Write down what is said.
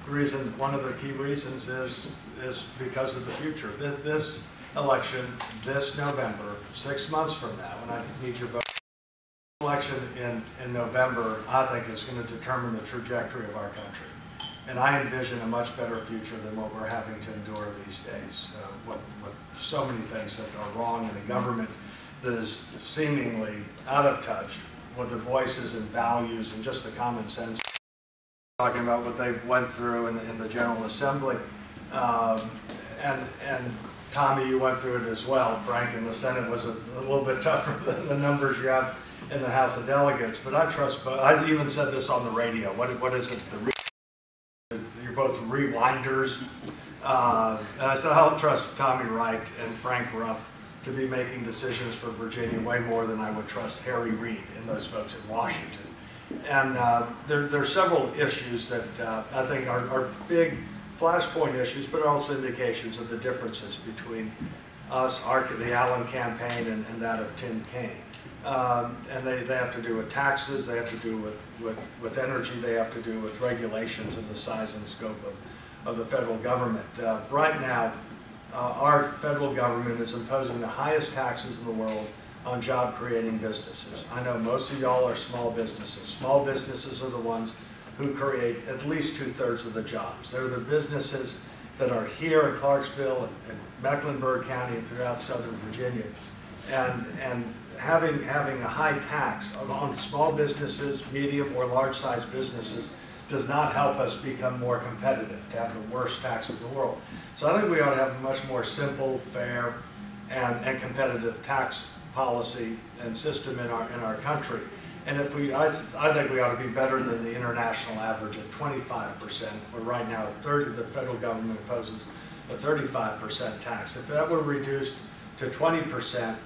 one of the key reasons is because of the future. This election, this November, 6 months from now, when I need your vote, election in November, I think is going to determine the trajectory of our country. And I envision a much better future than what we're having to endure these days. With so many things that are wrong in a government that is seemingly out of touch with the voices and values and just the common sense. Talking about what they went through in the General Assembly, and Tommy, you went through it as well. Frank, in the Senate was a little bit tougher than the numbers you have in the House of Delegates. But I trust. But I even said this on the radio. What is it? You're both rewinders, and I said I'll trust Tommy Wright and Frank Ruff to be making decisions for Virginia way more than I would trust Harry Reid and those folks in Washington. And there are several issues that I think are big flashpoint issues, but also indications of the differences between us, the Allen campaign, and that of Tim Kaine. And they have to do with taxes, they have to do with energy, they have to do with regulations and the size and scope of the federal government. Right now, our federal government is imposing the highest taxes in the world on job-creating businesses. I know most of y'all are small businesses. Small businesses are the ones who create at least 2/3 of the jobs. They're the businesses that are here in Clarksville and Mecklenburg County and throughout Southern Virginia. And having a high tax on small businesses, medium or large-sized businesses, does not help us become more competitive, to have the worst tax in the world. So I think we ought to have a much more simple, fair, and competitive tax policy and system in our country. And I think we ought to be better than the international average of 25%, where right now the federal government imposes a 35% tax. If that were reduced to 20%,